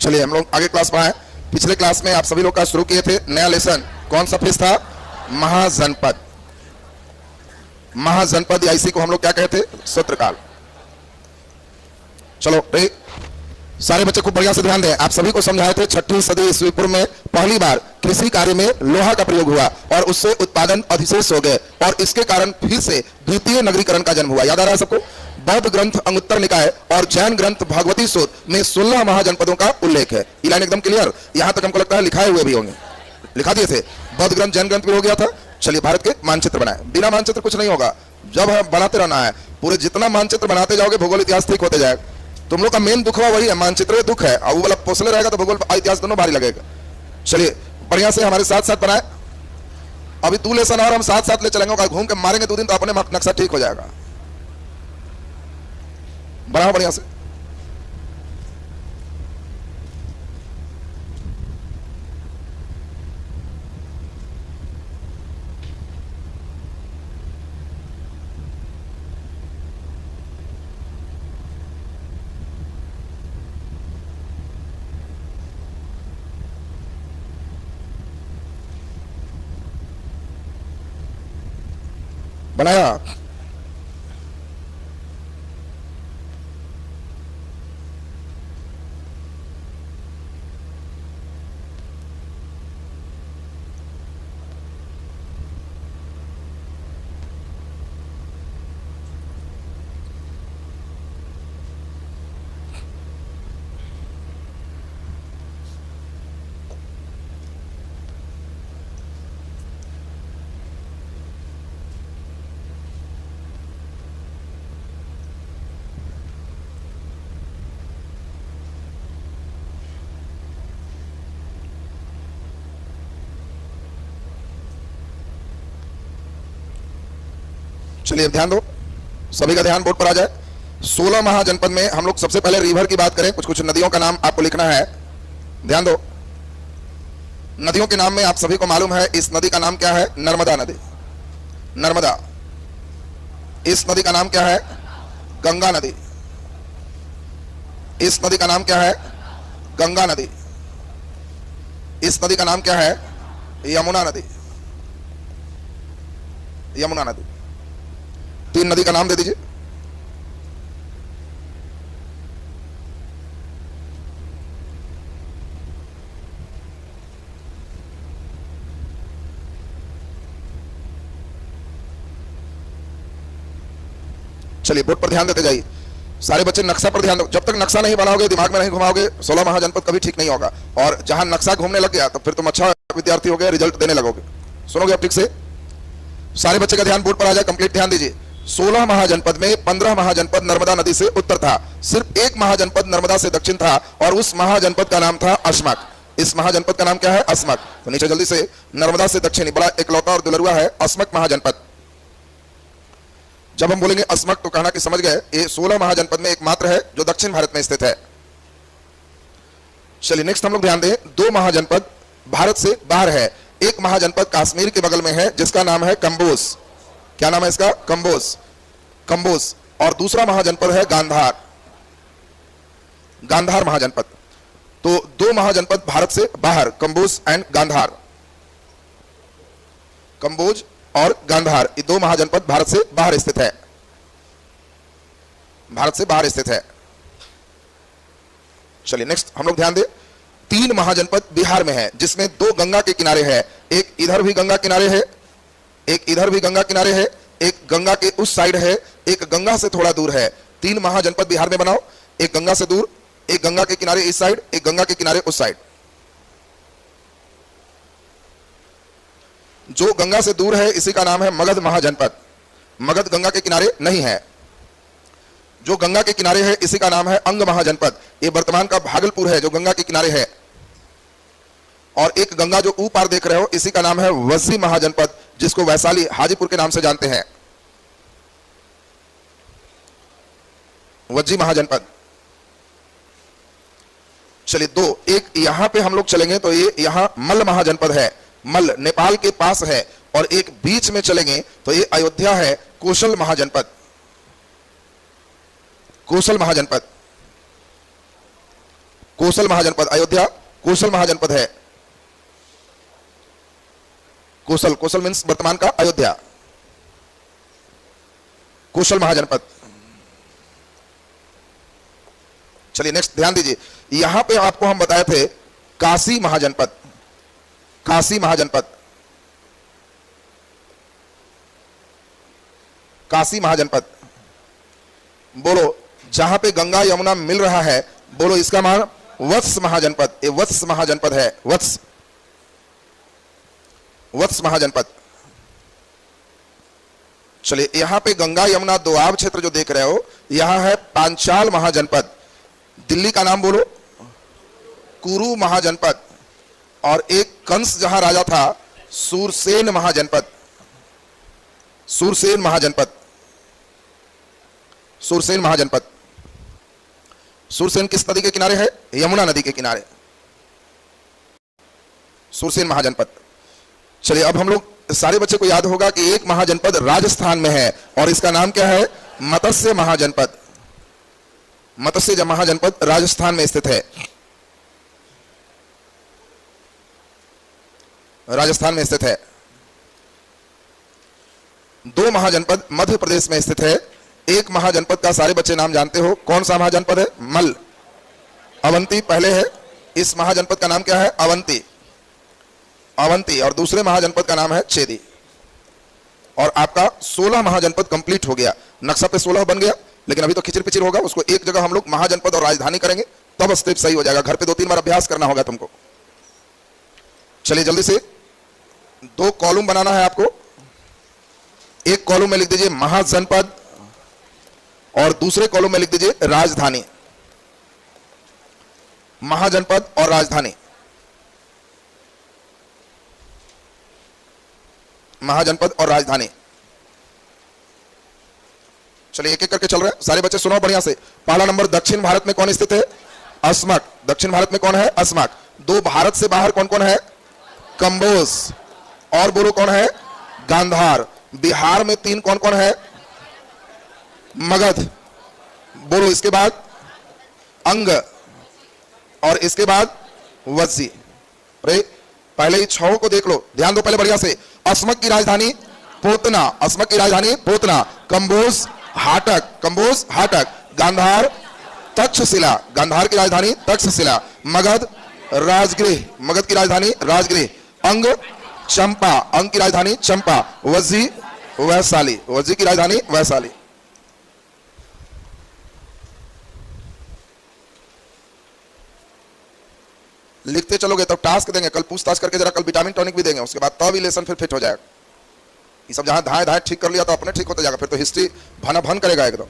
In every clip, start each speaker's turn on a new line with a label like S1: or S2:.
S1: चलिए हम लोग आगे क्लास में आए। पिछले क्लास में आप सभी लोग का शुरू किए थे नया लेसन। कौन सा फेज था? महाजनपद। महाजनपद या इसी को हम लोग क्या कहते? सूत्रकाल। चलो सारे बच्चे खूब बढ़िया से ध्यान दें। आप सभी को समझाए थे 6वीं सदी ईस्वी पूर्व में पहली बार कृषि कार्य में लोहा का प्रयोग हुआ और उससे उत्पादन अधिशेष हो गए और इसके कारण फिर से द्वितीय नगरीकरण का जन्म हुआ। याद आ रहा है सबको? बौद्ध ग्रंथ अंगुत्तर निकाय और जैन ग्रंथ भगवती सूत्र में 16 महाजनपदों का उल्लेख है। ये लाइन एकदम क्लियर? यहां तक हमको लगता है लिखाए हुए भी होंगे, लिखा दिए थे। बौद्ध ग्रंथ जैन ग्रंथ भी हो गया था। चलिए भारत के मानचित्र बनाए। बिना मानचित्र कुछ नहीं होगा, जब हम बनाते रहना है। पूरे जितना मानचित्र बनाते जाओगे भूगोल इतिहास ठीक होते जाएगा। तुम लोग का मेन दुख वही है, मानचित्र दुख है, और वो वाला पोसले रहेगा तो भूगोल इतिहास दोनों भारी लगेगा। चलिए बढ़िया से हमारे साथ साथ बनाए। अभी 2 लेसन और हम साथ साथ ले चलेंगे, घूम के मारेंगे 2 दिन तो अपने नक्शा ठीक हो जाएगा। बनाओ बढ़िया से। बनाया? चलिए ध्यान दो, सभी का ध्यान बोर्ड पर आ जाए। 16 महाजनपद में हम लोग सबसे पहले रिवर की बात करें। कुछ कुछ नदियों का नाम आपको लिखना है, ध्यान दो। नदियों के नाम में आप सभी को मालूम है इस नदी का नाम क्या है? नर्मदा नदी। नर्मदा। इस नदी का नाम क्या है? गंगा नदी। इस नदी का नाम क्या है? गंगा नदी। इस नदी का नाम क्या है? यमुना नदी। यमुना नदी। 3 नदी का नाम दे दीजिए। चलिए बोर्ड पर ध्यान देते जाइए। सारे बच्चे नक्शा पर ध्यान दो। जब तक नक्शा नहीं बनाओगे, दिमाग में नहीं घुमाओगे, 16 महाजनपद कभी ठीक नहीं होगा। और जहां नक्शा घूमने लग गया तो फिर तुम अच्छा विद्यार्थी हो गए, रिजल्ट देने लगोगे। सुनोगे अब ठीक से? सारे बच्चे का ध्यान बोर्ड पर आ जाए, कंप्लीट ध्यान दीजिए। 16 महाजनपद में 15 महाजनपद नर्मदा नदी से उत्तर था। सिर्फ एक महाजनपद नर्मदा से दक्षिण था और उस महाजनपद का नाम था अस्मक। इस महाजनपद का नाम क्या है? अस्मक। तो नीचे जल्दी से, नर्मदा से दक्षिणी बड़ा इकलौता और दुलरुआ है अस्मक महाजनपद। जब हम बोलेंगे अस्मक तो कहना कि समझ गए ये 16 महाजनपद में एकमात्र है जो दक्षिण भारत में स्थित है। चलिए नेक्स्ट हम लोग ध्यान दें। 2 महाजनपद भारत से बाहर है। एक महाजनपद कश्मीर के बगल में है जिसका नाम है कंबोज। क्या नाम है इसका? कंबोज। कंबोज। और दूसरा महाजनपद है गांधार। गांधार महाजनपद। तो 2 महाजनपद भारत से बाहर, कंबोज एंड गांधार। कंबोज और गांधार, ये 2 महाजनपद भारत से बाहर स्थित है। भारत से बाहर स्थित है। चलिए नेक्स्ट हम लोग ध्यान दें। 3 महाजनपद बिहार में है जिसमें 2 गंगा के किनारे है। एक इधर भी गंगा किनारे है, एक इधर भी गंगा किनारे है, एक गंगा के उस साइड है, एक गंगा से थोड़ा दूर है। 3 महाजनपद बिहार में बनाओ। एक गंगा से दूर, एक गंगा के किनारे इस साइड, एक गंगा के किनारे उस साइड। जो गंगा से दूर है इसी का नाम है मगध महाजनपद। मगध गंगा के किनारे नहीं है। जो गंगा के किनारे है इसी का नाम है अंग महाजनपद। ये वर्तमान का भागलपुर है जो गंगा के किनारे है। और एक गंगा जो ऊपर देख रहे हो इसी का नाम है वज्जी महाजनपद, जिसको वैशाली हाजीपुर के नाम से जानते हैं। वज्जी महाजनपद। चलिए 2, एक यहां पे हम लोग चलेंगे तो ये यहां मल्ल महाजनपद है। मल्ल नेपाल के पास है। और एक बीच में चलेंगे तो ये अयोध्या है, कोशल महाजनपद। कोशल महाजनपद। कोसल महाजनपद, अयोध्या कोसल महाजनपद है। कोसल, कोसल मीन्स वर्तमान का अयोध्या, कोसल महाजनपद। चलिए नेक्स्ट ध्यान दीजिए, यहां पे आपको हम बताए थे काशी महाजनपद, काशी महाजनपद, काशी महाजनपद। बोलो जहां पे गंगा यमुना मिल रहा है, बोलो इसका मान वत्स महाजनपद, ये वत्स महाजनपद है, वत्स, वत्स महाजनपद। चलिए यहां पे गंगा यमुना दोआब क्षेत्र जो देख रहे हो, यहां है पांचाल महाजनपद। दिल्ली का नाम बोलो कुरु महाजनपद, और एक कंस जहां राजा था सूरसेन महाजनपद, सूरसेन महाजनपद, सूरसेन महाजनपद। सूरसेन किस नदी के किनारे है? यमुना नदी के किनारे, सूरसेन महाजनपद। चलिए अब हम लोग सारे बच्चे को याद होगा कि एक महाजनपद राजस्थान में है और इसका नाम क्या है? मत्स्य महाजनपद। मत्स्य महाजनपद राजस्थान में स्थित है, राजस्थान में स्थित है। दो महाजनपद मध्य प्रदेश में स्थित है। एक महाजनपद का सारे बच्चे नाम जानते हो, कौन सा महाजनपद है? मल, अवंती पहले है। इस महाजनपद का नाम क्या है? अवंती, अवंती। और दूसरे महाजनपद का नाम है चेदी। और आपका 16 महाजनपद कंप्लीट हो गया। नक्शा पे 16 बन गया, लेकिन अभी तो खिचड़ पिचड़ होगा। उसको एक जगह हम लोग महाजनपद और राजधानी करेंगे, तब स्टेप सही हो जाएगा। घर पे 2-3 बार अभ्यास करना होगा तुमको। चलिए जल्दी से 2 कॉलम बनाना है आपको। एक कॉलम में लिख दीजिए महाजनपद और दूसरे कॉलम में लिख दीजिए राजधानी, महाजनपद और राजधानी, महाजनपद और राजधानी। चलिए एक एक करके चल रहे हैं, सारे बच्चे सुनो बढ़िया से। पहला नंबर, दक्षिण भारत में कौन स्थित है? अस्मक। दक्षिण भारत में कौन है? अस्मक। 2 भारत से बाहर कौन कौन है? कंबोज। और बोलो कौन है? गांधार। बिहार में 3 कौन कौन है? मगध। बोलो इसके बाद अंग, और इसके बाद वज्जी। अरे पहले ही 6 को देख लो, ध्यान दो पहले बढ़िया से। अस्मक की राजधानी पोतना, अस्मक की राजधानी पोतना। कंबोज हाटक, कंबोज हाटक। गांधार तक्षशिला, गांधार की राजधानी तक्षशिला। मगध राजगृह, मगध की राजधानी राजगृह। अंग चंपा, अंग की राजधानी चंपा। वज्जी वैशाली, वज्जी की राजधानी वैशाली। लिखते चलोगे तब टास्क देंगे, कल पूछताछ करके जरा कल विटामिन टॉनिक भी देंगे, उसके बाद तब ही लेसन फिर फिट हो जाएगा। ये सब जहां धाए धाए ठीक कर लिया तो अपने ठीक होता जाएगा, फिर तो हिस्ट्री भना भन करेगा एकदम।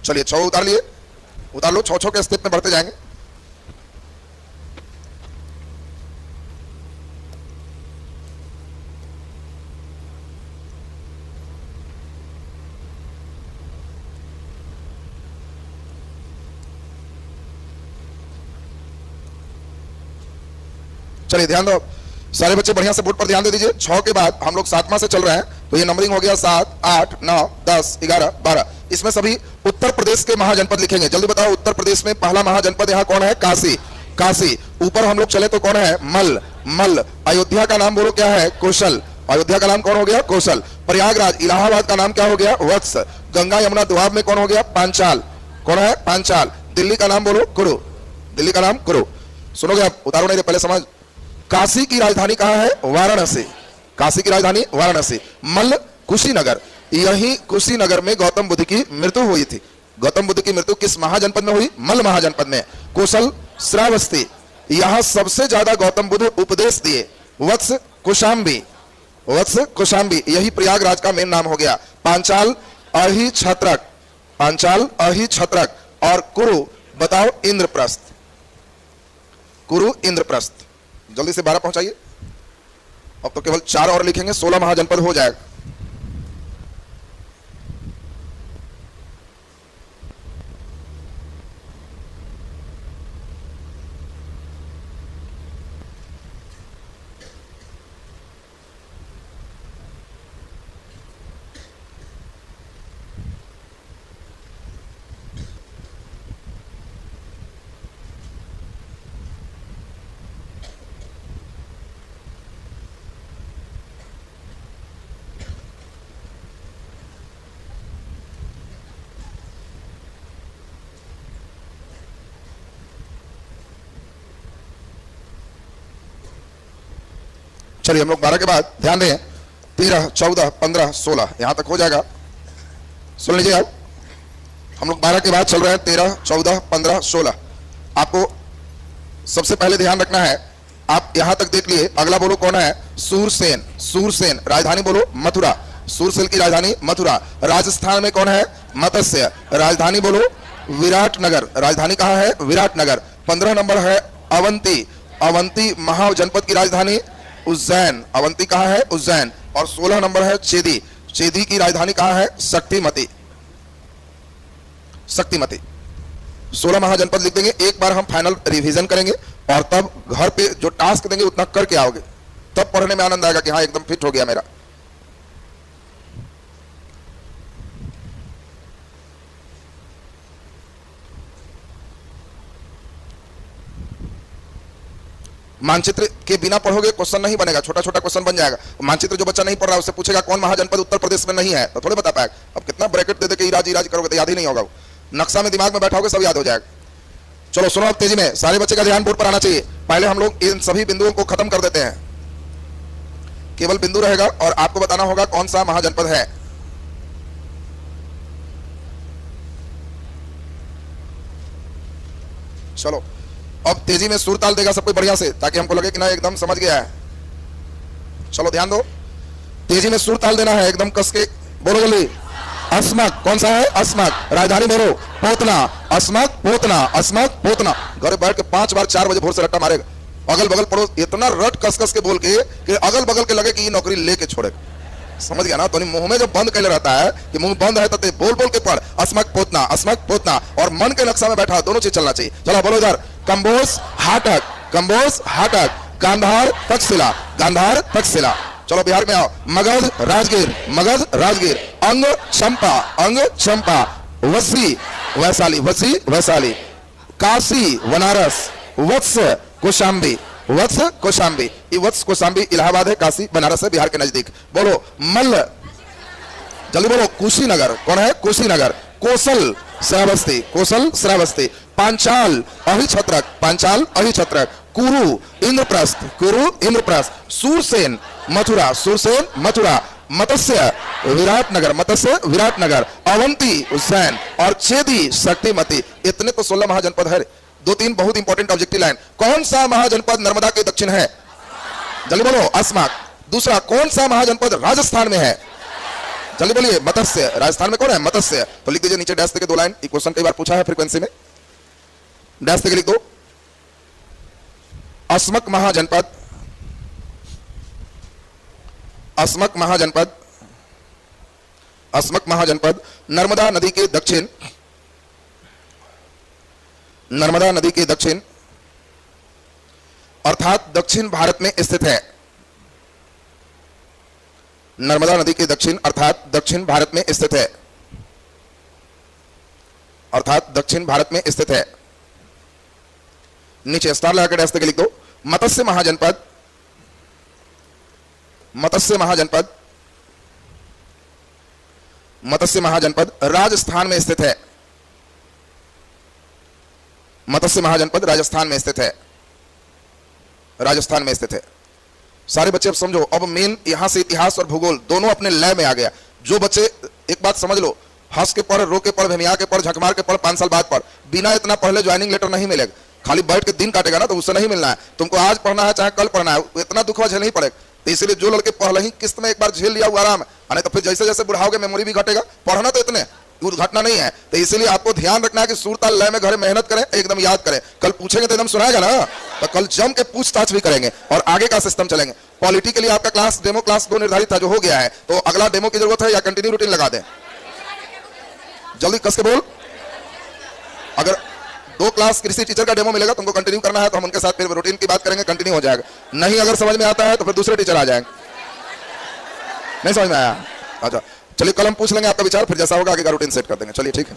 S1: चलिए 6 उतार लिए, उतार लो। 6 के स्टेप में बढ़ते जाएंगे। चलिए ध्यान दो सारे बच्चे, बढ़िया से बोर्ड पर ध्यान दे दीजिए। 6 के बाद हम लोग 7वां से चल रहे हैं, तो ये नंबरिंग हो गया 7, 8, 9, 10, 11, 12। इसमें सभी उत्तर प्रदेश के महाजनपद लिखेंगे। जल्दी बताओ, उत्तर प्रदेश में पहला महाजनपद यहाँ कौन है? काशी, काशी। ऊपर हम लोग चले तो कौन है? मल, मल। अयोध्या का नाम बोलो क्या है? कौशल, अयोध्या का नाम कौन हो गया? कौशल। प्रयागराज, इलाहाबाद का नाम क्या हो गया? वत्स। गंगा यमुना दोआब में कौन हो गया? पांचाल, कौन है? पांचाल। दिल्ली का नाम बोलो कुरु, दिल्ली का नाम कुरु। सुनोगे आप, उतारो नहीं पहले समझ। काशी की राजधानी कहां है? वाराणसी, काशी की राजधानी वाराणसी। मल्ल कुशीनगर, यही कुशीनगर में गौतम बुद्ध की मृत्यु हुई थी। गौतम बुद्ध की मृत्यु किस महाजनपद में हुई? मल्ल महाजनपद में। कौशल श्रावस्ती, यहां सबसे ज्यादा गौतम बुद्ध उपदेश दिए। वत्स कुशाम्बी, वत्स कुशाम्बी, यही प्रयागराज का मेन नाम हो गया। पांचाल अहि छत्रक, पांचाल अहि छत्रक। और कुरु बताओ? इंद्रप्रस्थ, कुरु इंद्रप्रस्थ। जल्दी से 12 पहुंचाइए। अब तो केवल 4 और लिखेंगे, 16 महाजनपद हो जाएगा। चलिए हम लोग 12 के बाद ध्यान दें, 13, 14, 15, 16 यहां तक हो जाएगा। सुन लीजिए आप, हम लोग 12 के बाद चल रहे हैं 13, 14, 15, 16। आपको सबसे पहले ध्यान रखना है, आप यहां तक देख लिए। अगला बोलो कौन है? सूरसेन। सूरसेन। राजधानी बोलो मथुरा। सूरसेन की राजधानी मथुरा। राजस्थान में कौन है? मत्स्य। राजधानी बोलो विराटनगर। राजधानी कहां है? विराटनगर। 15 नंबर है अवंती। अवंती महाजनपद की राजधानी उज्जैन। अवंती कहां है? उज्जैन। और 16 नंबर है चेदी। चेदी की राजधानी कहां है? शक्तिमती। शक्तिमती। 16 महाजनपद लिख देंगे। एक बार हम फाइनल रिवीजन करेंगे और तब घर पे जो टास्क देंगे उतना करके आओगे, तब पढ़ने में आनंद आएगा कि हाँ एकदम फिट हो गया मेरा। मानचित्र के बिना पढ़ोगे क्वेश्चन नहीं बनेगा, छोटा छोटा क्वेश्चन बन जाएगा। मानचित्र जो बच्चा नहीं पढ़ रहा उससे पूछेगा कौन महाजनपद उत्तर प्रदेश में नहीं है, तो थोड़े बता पाएगा। अब कितना ब्रैकेट दे दे के इराज इराज करोगे तो याद ही नहीं होगा। नक्शा में दिमाग में बैठाओगे सब याद हो जाएगा। चलो सुनो अब तेजी में, सारे बच्चे का ध्यान बोर्ड पर आना चाहिए। पहले हम लोग इन सभी बिंदुओं को खत्म कर देते हैं, केवल बिंदु रहेगा और आपको बताना होगा कौन सा महाजनपद है। चलो अब तेजी में सुर ताल देगा सब कोई बढ़िया से, ताकि हमको लगे कि ना एकदम समझ गया है। चलो ध्यान दो, तेजी में सुर ताल देना है, एकदम कस के बोलो बोली। अस्मक। कौन सा है? अस्मक। राजधानी बोलो पोतना। अस्मक पोतना। अस्मक पोतना। घर बैठ के 5 बार 4 बजे भोर से रट्टा मारेगा, अगल बगल पड़ोस इतना रट कस कस के बोल के कि अगल बगल के लगे कि ये नौकरी लेके छोड़े। समझ गया ना? तो मुंह में जब बंद कर रहता है कि मुंह बंद है तो बोल बोल के पढ़ अस्मक पोतना, अस्मक पोतना। और मन के नक्शा में बैठा, दोनों चीज चलना चाहिए। चलो बोलो इधर, कंबोज हाटक। कंबोज हाटक। गांधार तक्षशिला। गांधार तक्षशिला। चलो बिहार में आओ, मगध राजगीर। मगध राजगीर। अंग चंपा। अंग चंपा। वसी वैशाली। वसी वैशाली। काशी बनारस। वत्स कौशाम्बी। वत्स कौशाम्बी। ये वत्स कौशाम्बी इलाहाबाद है, काशी बनारस है, बिहार के नजदीक। बोलो मल्ल। जल्दी बोलो कुशीनगर। कौन है? कुशीनगर। कोसल श्रावस्ती। कोसल श्रावस्ती। पांचाल अहिछत्रक। पांचाल अहिछत्रक। कुरु इंद्रप्रस्थ। कुरु इंद्रप्रस्थ। सूरसेन मथुरा। सूरसेन मथुरा। मत्स्य विराटनगर। मत्स्य विराटनगर। अवंती उज्जैन। और चेदी शक्तिमती। इतने तो 16 महाजनपद है। 2-3 बहुत इंपॉर्टेंट ऑब्जेक्टिव लाइन। कौन सा महाजनपद नर्मदा के दक्षिण है? जल्दी बोलो अस्मक। दूसरा, कौन सा महाजनपद राजस्थान में है? जल्दी बोलिए मत्स्य। राजस्थान में कौन है? मत्स्य। तो लिख दीजिए नीचे डैश देके 2 लाइन। ये क्वेश्चन कई बार पूछा है फ्रीक्वेंसी में, डैश देके लिख दो। अस्मक महाजनपद। अस्मक महाजनपद। अस्मक महाजनपद नर्मदा नदी के दक्षिण। नर्मदा नदी के दक्षिण अर्थात दक्षिण भारत में स्थित है। नर्मदा नदी के दक्षिण अर्थात दक्षिण भारत में स्थित है। अर्थात दक्षिण भारत में स्थित है। नीचे स्टार लगाकर डैश देके लिख दो। मत्स्य महाजनपद। मत्स्य महाजनपद। मत्स्य महाजनपद राजस्थान में स्थित है। मत्स्य महाजनपद राजस्थान में स्थित है। राजस्थान में स्थित है। सारे बच्चे अब समझो, अब मेन यहां से इतिहास और भूगोल दोनों अपने लय में आ गया। जो बच्चे, एक बात समझ लो, हंस के पढ़, रो के पढ़, भेमिया के पढ़, झकमार के पढ़, 5 साल बाद पढ़, बिना इतना पढ़ले ज्वाइनिंग लेटर नहीं मिलेगा। खाली बैठ के दिन काटेगा ना तो उससे नहीं मिलना है। तुमको आज पढ़ना है चाहे कल पढ़ना है, इतना दुख झेल नहीं पड़ेगा। तो इसलिए जो लड़के पहले ही किस्त में एक बार झेल लिया वो आराम है, नहीं तो फिर जैसे जैसे बुढ़ाओगे मेमोरी भी घटेगा। पढ़ना तो इतने घटना नहीं है। तो इसलिए आपको ध्यान रखना है कि सुर ताल लय में घर मेहनत करें, एकदम याद करें। कल पूछेंगे तो एकदम सुनाएगा ना, तो कल जम के पूछताछ भी करेंगे और आगे का सिस्टम चलेंगे। पॉलिटी के लिए आपका क्लास, डेमो क्लास 2 निर्धारित था, जो हो गया है। तो अगला डेमो की जरूरत है या कंटिन्यू रूटीन लगा दें? जल्दी कस के बोल। अगर 2 क्लास कृषि टीचर का डेमो मिलेगा, तुमको कंटिन्यू करना है तो हम उनके साथ फिर रूटीन की बात करेंगे, कंटिन्यू हो जाएगा। नहीं अगर समझ में आता है तो फिर दूसरे टीचर आ जाएंगे। नहीं समझ में आया? अच्छा चलिए कल हम पूछ लेंगे आपका विचार, फिर जैसा होगा आगे का रूटीन सेट कर देंगे। चलिए ठीक है।